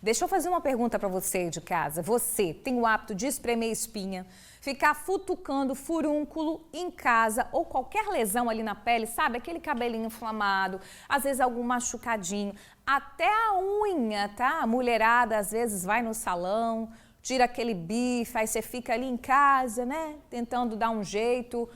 Deixa eu fazer uma pergunta para você de casa. Você tem o hábito de espremer espinha, ficar futucando furúnculo em casa ou qualquer lesão ali na pele, sabe? Aquele cabelinho inflamado, às vezes algum machucadinho, até a unha, tá? A mulherada às vezes vai no salão, tira aquele bife, aí você fica ali em casa, né? Tentando dar um jeito.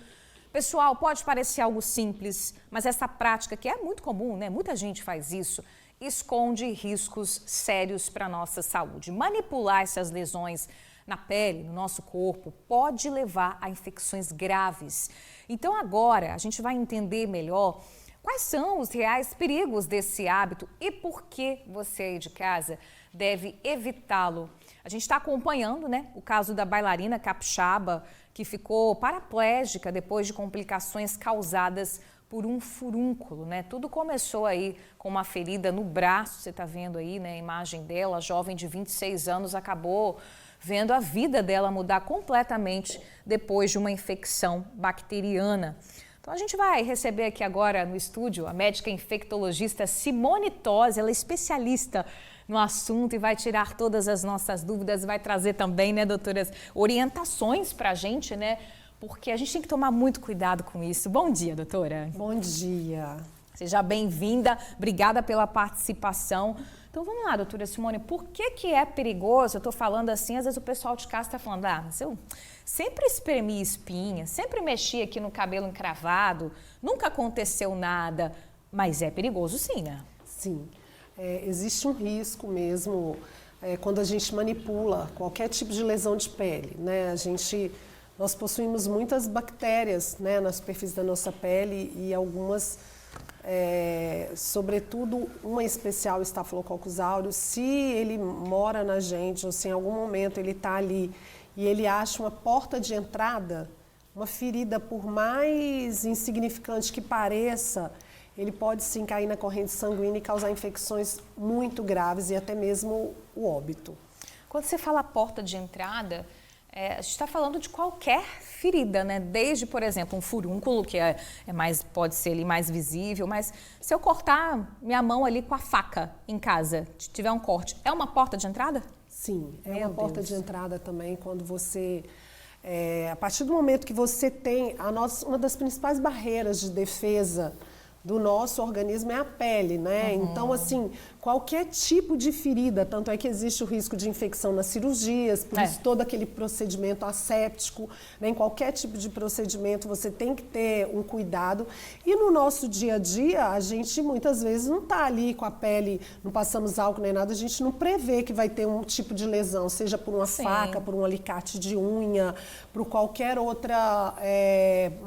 Pessoal, pode parecer algo simples, mas essa prática que é muito comum, né? Muita gente faz isso, esconde riscos sérios para a nossa saúde. Manipular essas lesões na pele, no nosso corpo, pode levar a infecções graves. Então agora a gente vai entender melhor quais são os reais perigos desse hábito e por que você aí de casa deve evitá-lo. A gente está acompanhando, né, o caso da bailarina capixaba que ficou paraplégica depois de complicações causadas por um furúnculo, né? Tudo começou aí com uma ferida no braço, você está vendo aí, né, a imagem dela, a jovem de 26 anos acabou vendo a vida dela mudar completamente depois de uma infecção bacteriana. Então a gente vai receber aqui agora no estúdio a médica infectologista Simone Tosi, ela é especialista no assunto e vai tirar todas as nossas dúvidas, vai trazer também, né, doutoras, orientações para a gente, né, porque a gente tem que tomar muito cuidado com isso. Bom dia, doutora. Bom dia. Seja bem-vinda, obrigada pela participação. Então vamos lá, doutora Simone, por que é perigoso? Eu estou falando assim, às vezes o pessoal de casa está falando, mas eu sempre espremi espinha, sempre mexi aqui no cabelo encravado, nunca aconteceu nada, mas é perigoso sim, né? Sim, existe um risco mesmo quando a gente manipula qualquer tipo de lesão de pele, né? Nós possuímos muitas bactérias, né, na superfície da nossa pele e algumas, sobretudo uma especial, Staphylococcus aureus, se ele mora na gente ou se em algum momento ele está ali e ele acha uma porta de entrada, uma ferida, por mais insignificante que pareça, ele pode sim cair na corrente sanguínea e causar infecções muito graves e até mesmo o óbito. Quando você fala porta de entrada, a gente está falando de qualquer ferida, né? Desde, por exemplo, um furúnculo, que pode ser ali mais visível, mas se eu cortar minha mão ali com a faca em casa, tiver um corte, é uma porta de entrada? Sim, é uma porta de entrada também quando você... a partir do momento que você tem uma das principais barreiras de defesa do nosso organismo é a pele, né? Então, assim, qualquer tipo de ferida, tanto é que existe o risco de infecção nas cirurgias, por isso todo aquele procedimento asséptico, né? Em qualquer tipo de procedimento você tem que ter um cuidado. E no nosso dia a dia, a gente muitas vezes não está ali com a pele, não passamos álcool nem nada, a gente não prevê que vai ter um tipo de lesão, seja por uma faca, por um alicate de unha, por qualquer outra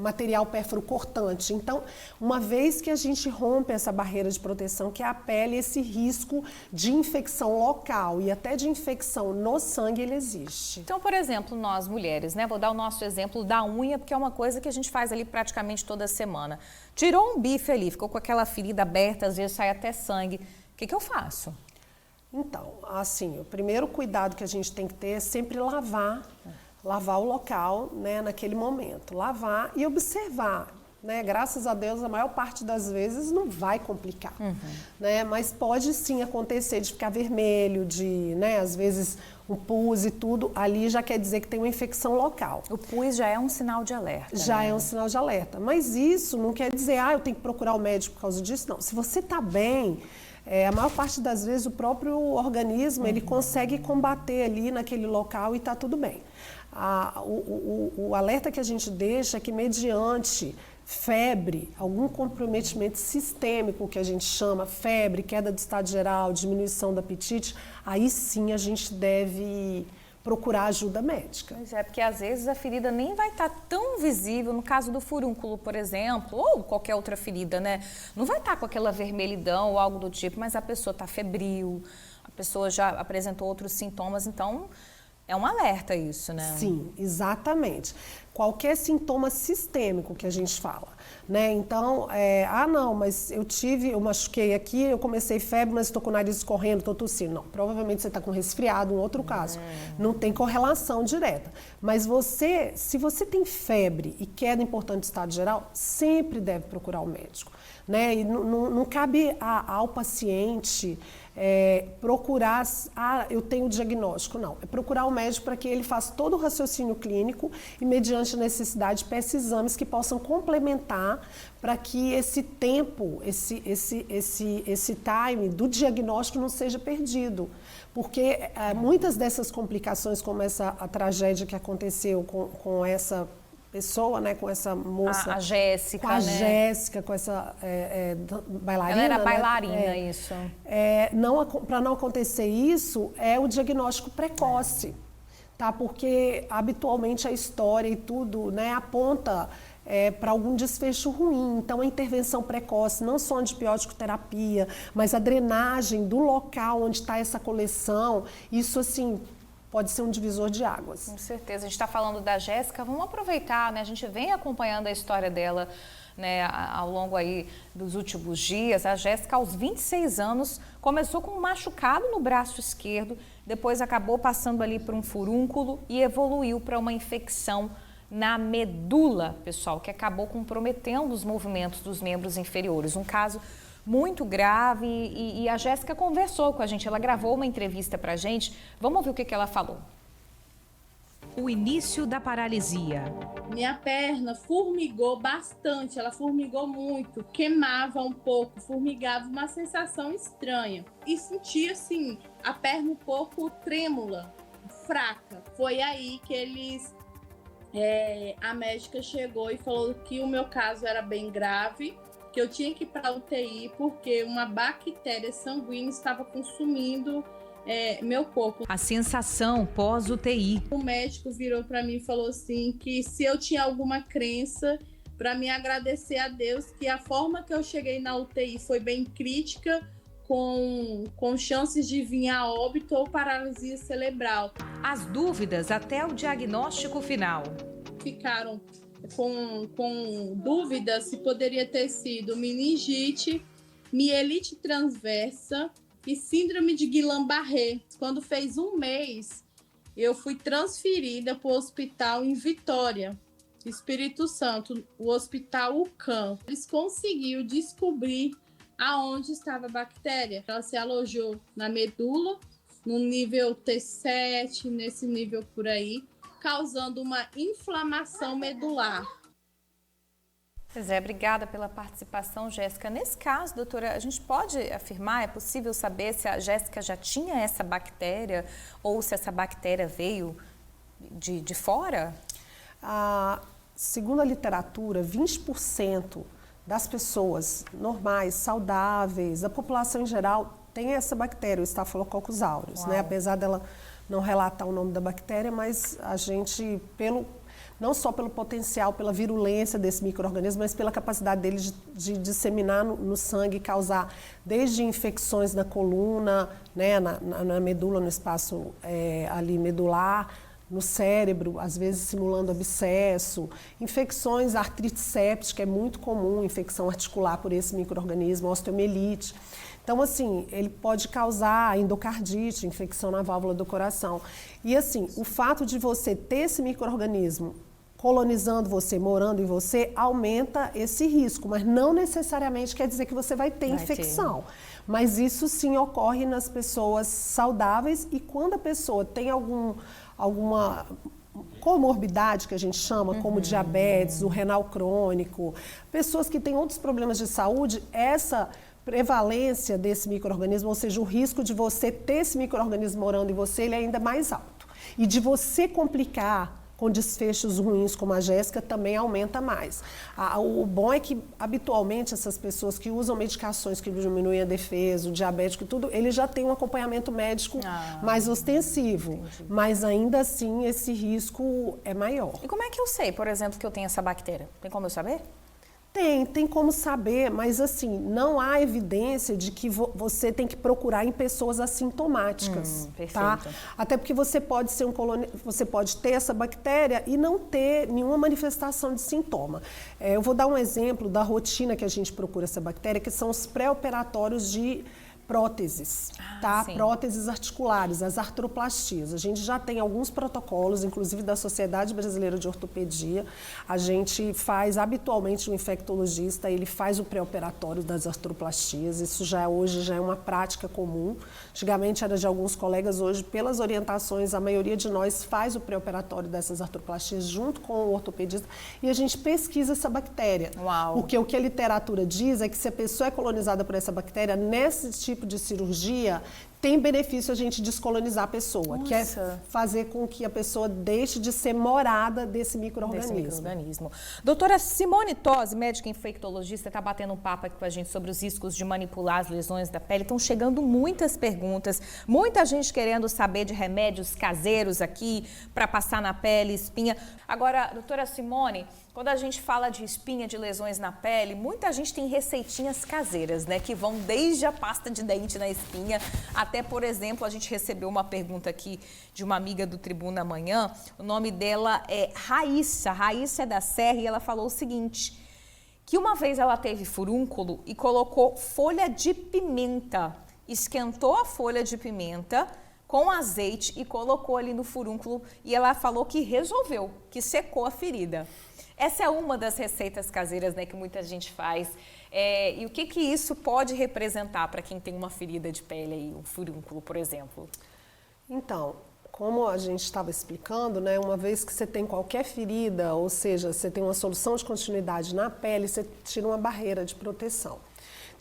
material pérfuro cortante. Então, uma vez que a gente rompe essa barreira de proteção, que é a pele, esse risco de infecção local e até de infecção no sangue, ele existe. Então, por exemplo, nós mulheres, né? Vou dar o nosso exemplo da unha, porque é uma coisa que a gente faz ali praticamente toda semana. Tirou um bife ali, ficou com aquela ferida aberta, às vezes sai até sangue. O que eu faço? Então, assim, o primeiro cuidado que a gente tem que ter é sempre lavar o local, né, naquele momento. Lavar e observar. Né? Graças a Deus, a maior parte das vezes não vai complicar, né? Mas pode sim acontecer de ficar vermelho, né, às vezes um pus e tudo, ali já quer dizer que tem uma infecção local. O pus já é um sinal de alerta. Já é um sinal de alerta, mas isso não quer dizer, eu tenho que procurar o médico por causa disso, não. Se você está bem, a maior parte das vezes o próprio organismo, ele consegue combater ali naquele local e está tudo bem. O alerta que a gente deixa é que mediante febre, algum comprometimento sistêmico que a gente chama, febre, queda de estado geral, diminuição do apetite, aí sim a gente deve procurar ajuda médica. Pois é, porque às vezes a ferida nem vai estar tão visível, no caso do furúnculo, por exemplo, ou qualquer outra ferida, né? Não vai estar com aquela vermelhidão ou algo do tipo, mas a pessoa está febril, a pessoa já apresentou outros sintomas, então é um alerta isso, né? Sim, exatamente. Qualquer sintoma sistêmico que a gente fala, né? Então, não, mas eu machuquei aqui, eu comecei febre, mas estou com o nariz escorrendo, estou tossindo. Não, provavelmente você está com resfriado, um outro caso. Não tem correlação direta. Mas se você tem febre e queda importante de estado geral, sempre deve procurar o médico, né? E não cabe ao paciente procurar, eu tenho o diagnóstico, não. É procurar o médico para que ele faça todo o raciocínio clínico e, mediante necessidade, peça exames que possam complementar para que esse tempo, esse time do diagnóstico não seja perdido. Porque muitas dessas complicações, como a tragédia que aconteceu com essa pessoa, né, com essa moça, a Jéssica, com a Jéssica, com essa bailarina. Ela era bailarina, né? isso. Para não acontecer isso, é o diagnóstico precoce, tá? Porque habitualmente a história e tudo, né, aponta para algum desfecho ruim. Então, a intervenção precoce, não só antibiótico terapia, mas a drenagem do local onde está essa coleção, isso assim pode ser um divisor de águas. Com certeza. A gente está falando da Jéssica, vamos aproveitar, né? A gente vem acompanhando a história dela, né, ao longo aí dos últimos dias. A Jéssica, aos 26 anos, começou com um machucado no braço esquerdo, depois acabou passando ali por um furúnculo e evoluiu para uma infecção na medula, pessoal, que acabou comprometendo os movimentos dos membros inferiores. Um caso muito grave e a Jéssica conversou com a gente, ela gravou uma entrevista pra gente. Vamos ouvir o que ela falou. O início da paralisia. Minha perna formigou bastante, ela formigou muito, queimava um pouco, formigava, uma sensação estranha. E senti assim, a perna um pouco trêmula, fraca. Foi aí que a médica chegou e falou que o meu caso era bem grave, que eu tinha que ir para a UTI porque uma bactéria sanguínea estava consumindo meu corpo. A sensação pós-UTI. O médico virou para mim e falou assim que se eu tinha alguma crença, para me agradecer a Deus, que a forma que eu cheguei na UTI foi bem crítica, com chances de vir a óbito ou paralisia cerebral. As dúvidas até o diagnóstico final. Ficaram com dúvidas se poderia ter sido meningite, mielite transversa e síndrome de Guillain-Barré. Quando fez um mês, eu fui transferida para o hospital em Vitória, Espírito Santo, o Hospital UCAM. Eles conseguiram descobrir aonde estava a bactéria. Ela se alojou na medula, no nível T7, nesse nível por aí, causando uma inflamação medular. Pois é, obrigada pela participação, Jéssica. Nesse caso, doutora, a gente pode afirmar, é possível saber se a Jéssica já tinha essa bactéria ou se essa bactéria veio de fora? Segundo a literatura, 20% das pessoas normais, saudáveis, da população em geral, tem essa bactéria, o Staphylococcus aureus, né? Apesar dela não relatar o nome da bactéria, mas a gente, não só pelo potencial, pela virulência desse micro-organismo, mas pela capacidade dele de disseminar no sangue e causar desde infecções na coluna, né, na medula, no espaço ali medular, no cérebro, às vezes simulando abscesso, infecções, artrite séptica é muito comum, infecção articular por esse micro-organismo, osteomielite. Então, assim, ele pode causar endocardite, infecção na válvula do coração. E, assim, o fato de você ter esse micro-organismo colonizando você, morando em você, aumenta esse risco, mas não necessariamente quer dizer que você vai ter infecção. Mas isso sim ocorre nas pessoas saudáveis e quando a pessoa tem alguma comorbidade, que a gente chama, como diabetes, o renal crônico, pessoas que têm outros problemas de saúde, essa prevalência desse micro-organismo, ou seja, o risco de você ter esse micro-organismo morando em você, ele é ainda mais alto. E de você complicar com desfechos ruins como a Jéssica também aumenta mais. O bom é que, habitualmente, essas pessoas que usam medicações que diminuem a defesa, o diabético e tudo, ele já tem um acompanhamento médico mais ostensivo. Entendi. Mas ainda assim, esse risco é maior. E como é que eu sei, por exemplo, que eu tenho essa bactéria? Tem como eu saber? Tem como saber, mas assim, não há evidência de que você tem que procurar em pessoas assintomáticas, tá? Até porque você pode ser você pode ter essa bactéria e não ter nenhuma manifestação de sintoma. Eu vou dar um exemplo da rotina que a gente procura essa bactéria, que são os pré-operatórios de próteses, tá? Sim. Próteses articulares, as artroplastias. A gente já tem alguns protocolos, inclusive da Sociedade Brasileira de Ortopedia. A gente faz habitualmente, o infectologista, ele faz o pré-operatório das artroplastias. Isso hoje já é uma prática comum. Antigamente era de alguns colegas, hoje, pelas orientações, a maioria de nós faz o pré-operatório dessas artroplastias junto com o ortopedista e a gente pesquisa essa bactéria. Uau. Porque o que a literatura diz é que se a pessoa é colonizada por essa bactéria, nesse tipo de cirurgia, tem benefício a gente descolonizar a pessoa, Nossa. que é fazer com que a pessoa deixe de ser morada desse micro-organismo. Doutora Simone Tosi, médica infectologista, está batendo um papo aqui com a gente sobre os riscos de manipular as lesões da pele. Estão chegando muitas perguntas, muita gente querendo saber de remédios caseiros aqui para passar na pele, espinha. Agora, doutora Simone, quando a gente fala de espinha, de lesões na pele, muita gente tem receitinhas caseiras, né? Que vão desde a pasta de dente na espinha até, por exemplo, a gente recebeu uma pergunta aqui de uma amiga do Tribuna Amanhã. O nome dela é Raíssa. Raíssa é da Serra e ela falou o seguinte, que uma vez ela teve furúnculo e colocou folha de pimenta. Esquentou a folha de pimenta com azeite e colocou ali no furúnculo e ela falou que resolveu, que secou a ferida. Essa é uma das receitas caseiras, né, que muita gente faz. E o que isso pode representar para quem tem uma ferida de pele, aí, um furúnculo, por exemplo? Então, como a gente estava explicando, né, uma vez que você tem qualquer ferida, ou seja, você tem uma solução de continuidade na pele, você tira uma barreira de proteção.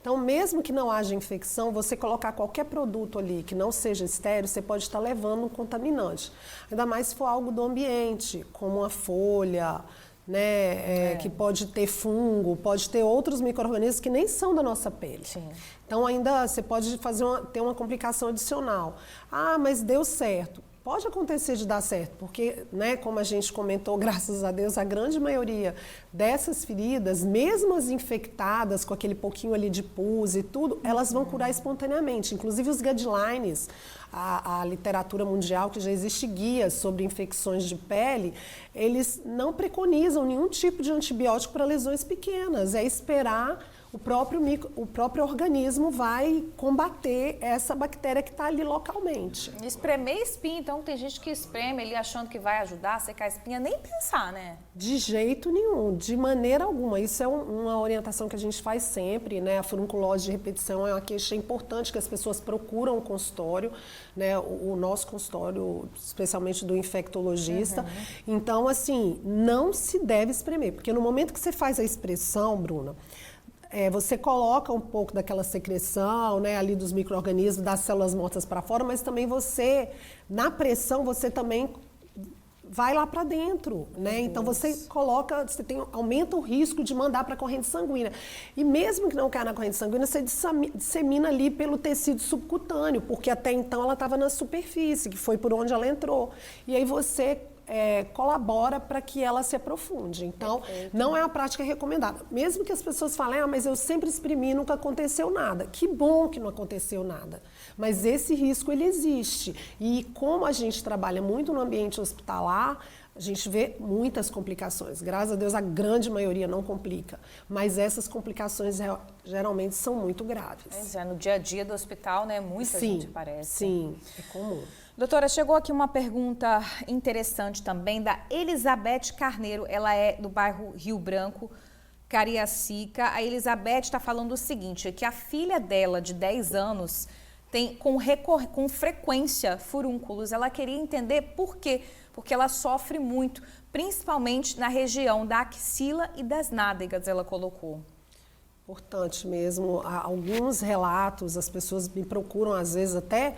Então, mesmo que não haja infecção, você colocar qualquer produto ali que não seja estéril, você pode estar levando um contaminante. Ainda mais se for algo do ambiente, como uma folha, né, que pode ter fungo, pode ter outros micro-organismos que nem são da nossa pele. Sim. Então ainda você pode ter uma complicação adicional. Ah, mas deu certo. Pode acontecer de dar certo, porque, né, como a gente comentou, graças a Deus, a grande maioria dessas feridas, mesmo as infectadas com aquele pouquinho ali de pus e tudo, elas vão curar espontaneamente. Inclusive os guidelines, a literatura mundial, que já existe guias sobre infecções de pele, eles não preconizam nenhum tipo de antibiótico para lesões pequenas. É esperar o próprio organismo vai combater essa bactéria que está ali localmente. Espremer espinha, então tem gente que espreme ali achando que vai ajudar a secar a espinha, nem pensar, né? De jeito nenhum, de maneira alguma. Isso é uma orientação que a gente faz sempre, né? A furunculose de repetição é uma queixa importante que as pessoas procuram o consultório, né? O nosso consultório, especialmente do infectologista. Então, assim, não se deve espremer, porque no momento que você faz a expressão, Bruna, você coloca um pouco daquela secreção, né, ali dos micro-organismos, das células mortas para fora, mas também você, na pressão, você também vai lá para dentro, né? Então você aumenta o risco de mandar para a corrente sanguínea. E mesmo que não caia na corrente sanguínea, você dissemina ali pelo tecido subcutâneo, porque até então ela estava na superfície, que foi por onde ela entrou. E aí você colabora para que ela se aprofunde. Então, não é uma prática recomendada. Mesmo que as pessoas falem, mas eu sempre exprimi e nunca aconteceu nada. Que bom que não aconteceu nada. Mas esse risco, ele existe. E como a gente trabalha muito no ambiente hospitalar, a gente vê muitas complicações. Graças a Deus, a grande maioria não complica. Mas essas complicações geralmente são muito graves. Pois é, no dia a dia do hospital, né, muita gente parece. Sim, é comum. Doutora, chegou aqui uma pergunta interessante também da Elizabeth Carneiro. Ela é do bairro Rio Branco, Cariacica. A Elizabeth está falando o seguinte, que a filha dela, de 10 anos, tem com frequência furúnculos. Ela queria entender por quê. Porque ela sofre muito, principalmente na região da axila e das nádegas, ela colocou. Importante mesmo. Há alguns relatos, as pessoas me procuram às vezes até,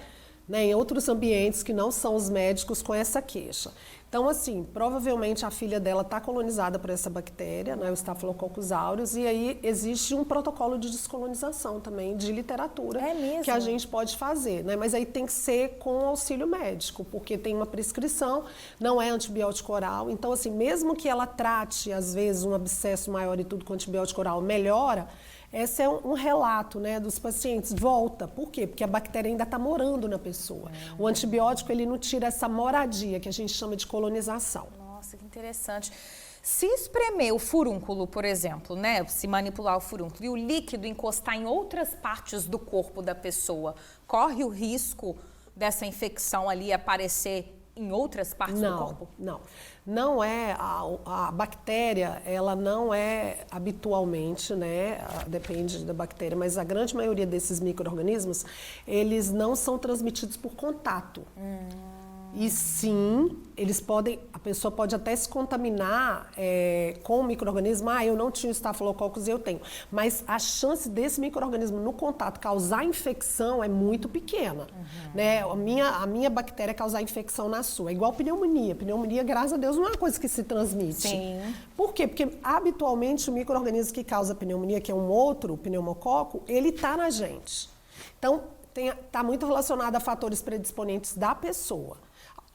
né, em outros ambientes que não são os médicos com essa queixa. Então, assim, provavelmente a filha dela está colonizada por essa bactéria, né, o Staphylococcus aureus, e aí existe um protocolo de descolonização também, de literatura, que a gente pode fazer, né, mas aí tem que ser com auxílio médico, porque tem uma prescrição, não é antibiótico oral, então, assim, mesmo que ela trate, às vezes, um abscesso maior e tudo com antibiótico oral melhora, esse é um relato, né, dos pacientes. Volta. Por quê? Porque a bactéria ainda está morando na pessoa. O antibiótico, ele não tira essa moradia, que a gente chama de colonização. Nossa, que interessante. Se espremer o furúnculo, por exemplo, né, se manipular o furúnculo e o líquido encostar em outras partes do corpo da pessoa, corre o risco dessa infecção ali aparecer em outras partes do corpo? Não é, a bactéria, ela não é habitualmente, né, depende da bactéria, mas a grande maioria desses micro-organismos, eles não são transmitidos por contato. E sim, a pessoa pode até se contaminar com o micro-organismo. Eu não tinha estafilococcus e eu tenho. Mas a chance desse micro-organismo no contato causar infecção é muito pequena. Né? A minha bactéria causar infecção na sua. É igual pneumonia. Pneumonia, graças a Deus, não é uma coisa que se transmite. Sim. Por quê? Porque habitualmente o micro-organismo que causa pneumonia, que é um outro pneumococo, ele está na gente. Então, está muito relacionado a fatores predisponentes da pessoa.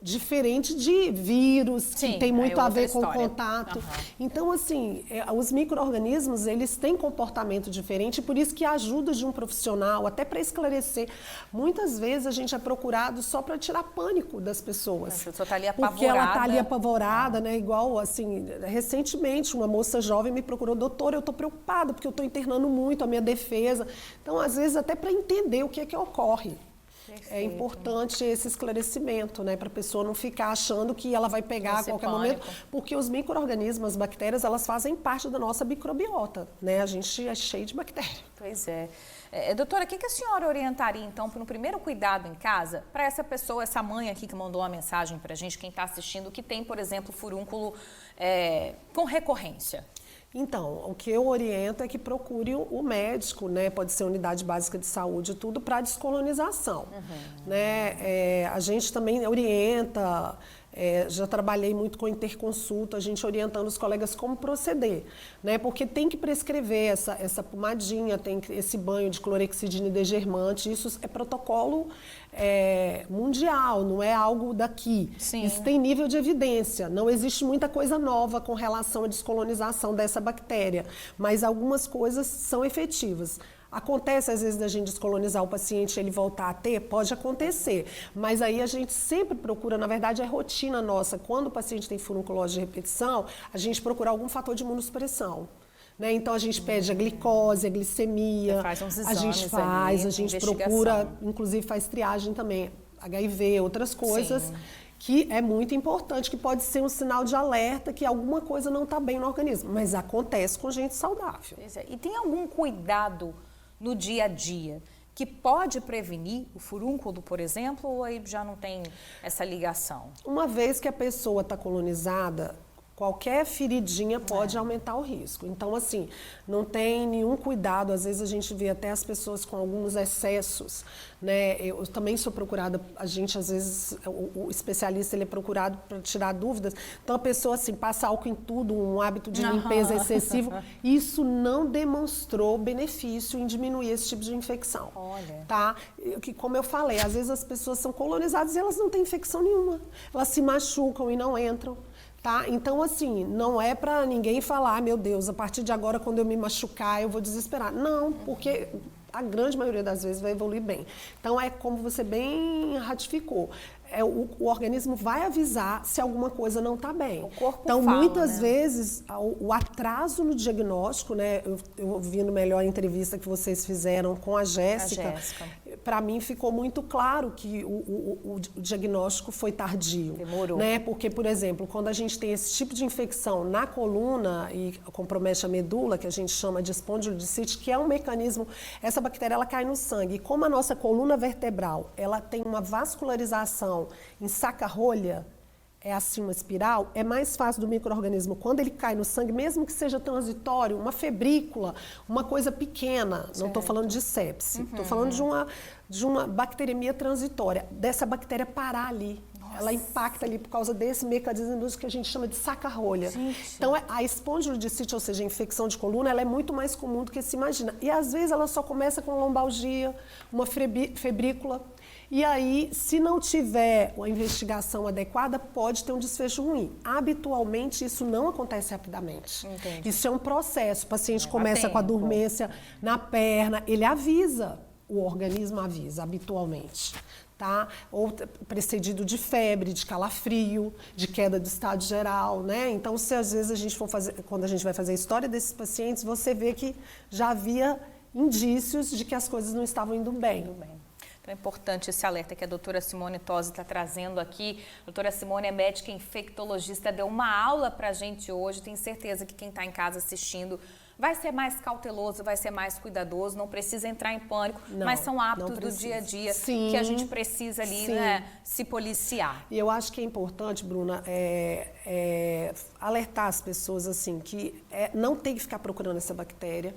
Diferente de vírus, que tem muito a ver com o contato. Então, assim, os micro-organismos, eles têm comportamento diferente, por isso que a ajuda de um profissional, até para esclarecer, muitas vezes a gente é procurado só para tirar pânico das pessoas. A pessoa está ali apavorada. Porque ela está ali apavorada, né? Igual, assim, recentemente, uma moça jovem me procurou, doutora, eu estou preocupada, porque eu estou internando muito a minha defesa. Então, às vezes, até para entender o que é que ocorre. É importante esse esclarecimento, né, para a pessoa não ficar achando que ela vai pegar a qualquer momento, porque os micro-organismos, as bactérias, elas fazem parte da nossa microbiota, né? A gente é cheio de bactérias. Pois é. Doutora, o que a senhora orientaria, então, para o primeiro cuidado em casa, para essa pessoa, essa mãe aqui que mandou uma mensagem para a gente, quem está assistindo, que tem, por exemplo, furúnculo com recorrência? Então, o que eu oriento é que procure o médico, né? Pode ser unidade básica de saúde, tudo para descolonização. Né? A gente também orienta, já trabalhei muito com interconsulta, a gente orientando os colegas como proceder, né? Porque tem que prescrever essa pomadinha, tem esse banho de clorexidina e degermante, isso é protocolo mundial, não é algo daqui. Sim. Isso tem nível de evidência, não existe muita coisa nova com relação à descolonização dessa bactéria, mas algumas coisas são efetivas. Acontece, às vezes, da gente descolonizar o paciente e ele voltar a ter? Pode acontecer, mas aí a gente sempre procura, na verdade, é rotina nossa. Quando o paciente tem furunculose de repetição, a gente procura algum fator de imunossupressão. Né? Então, a gente pede a glicose, a glicemia, faz uns exames a gente procura, inclusive faz triagem também, HIV, outras coisas. Sim. Que é muito importante, que pode ser um sinal de alerta que alguma coisa não está bem no organismo, mas acontece com gente saudável. E tem algum cuidado no dia a dia que pode prevenir o furúnculo, por exemplo, ou aí já não tem essa ligação? Uma vez que a pessoa está colonizada, qualquer feridinha pode aumentar o risco. Então, assim, não tem nenhum cuidado. Às vezes a gente vê até as pessoas com alguns excessos, né? Eu também sou procurada, a gente às vezes, o especialista, ele é procurado para tirar dúvidas. Então, a pessoa, assim, passa álcool em tudo, um hábito de limpeza excessivo. Isso não demonstrou benefício em diminuir esse tipo de infecção. Olha. Tá? Como eu falei, às vezes as pessoas são colonizadas e elas não têm infecção nenhuma. Elas se machucam e não entram. Tá? Então, assim, não é para ninguém falar, meu Deus, a partir de agora, quando eu me machucar, eu vou desesperar. Não, porque a grande maioria das vezes vai evoluir bem. Então, é como você bem ratificou. O organismo vai avisar se alguma coisa não está bem. O corpo então, fala, muitas né? vezes, o atraso no diagnóstico, né? Eu ouvindo melhor a entrevista que vocês fizeram com a Jéssica, para mim ficou muito claro que o diagnóstico foi tardio. Demorou. Né? Porque, por exemplo, quando a gente tem esse tipo de infecção na coluna e compromete a medula, que a gente chama de espondilodicite, que é um mecanismo, essa bactéria ela cai no sangue. E como a nossa coluna vertebral ela tem uma vascularização em saca-rolha, é assim uma espiral, é mais fácil do micro-organismo, quando ele cai no sangue, mesmo que seja transitório, uma febrícula, uma coisa pequena, não estou falando de sepse, estou falando de uma bacteremia transitória, dessa bactéria parar ali. Nossa. Ela impacta ali por causa desse mecanismo que a gente chama de saca-rolha. Então, a espondilodicite, ou seja, a infecção de coluna, ela é muito mais comum do que se imagina. E, às vezes, ela só começa com lombalgia, uma febrícula. E aí, se não tiver a investigação adequada, pode ter um desfecho ruim. Habitualmente, isso não acontece rapidamente. Entendi. Isso é um processo. O paciente começa com a dormência na perna, ele avisa, o organismo avisa habitualmente. tá? Ou precedido de febre, de calafrio, de queda do estado geral, né? Então, se às vezes a gente for fazer, quando a gente vai fazer a história desses pacientes, você vê que já havia indícios de que as coisas não estavam indo bem. Então é importante esse alerta que a doutora Simone Tosi está trazendo aqui. A doutora Simone é médica infectologista, deu uma aula para a gente hoje. Tenho certeza que quem está em casa assistindo vai ser mais cauteloso, vai ser mais cuidadoso, não precisa entrar em pânico, mas são hábitos do dia a dia que a gente precisa ali, né, se policiar. E eu acho que é importante, Bruna, alertar as pessoas assim que não tem que ficar procurando essa bactéria.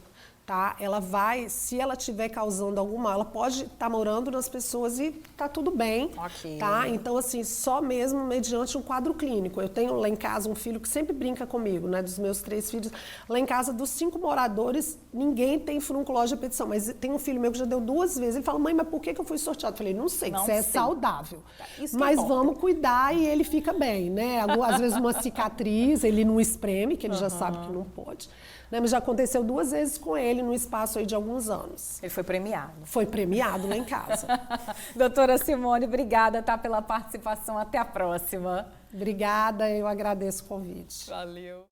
Tá? Ela vai, se ela estiver causando algum mal, ela pode estar morando nas pessoas e tá tudo bem. Ok. Tá? Então, assim, só mesmo mediante um quadro clínico. Eu tenho lá em casa um filho que sempre brinca comigo, né? Dos meus 3 filhos. Lá em casa, dos 5 moradores, ninguém tem furunculose de repetição. Mas tem um filho meu que já deu 2 vezes. Ele fala, mãe, mas por que eu fui sorteado? Eu falei, não sei, você é saudável. Mas vamos cuidar e ele fica bem, né? Às vezes uma cicatriz, ele não espreme, que ele já sabe que não pode. Né, mas já aconteceu 2 vezes com ele no espaço aí de alguns anos. Ele foi premiado. Foi premiado lá em casa. Doutora Simone, obrigada, tá, pela participação. Até a próxima. Obrigada, eu agradeço o convite. Valeu.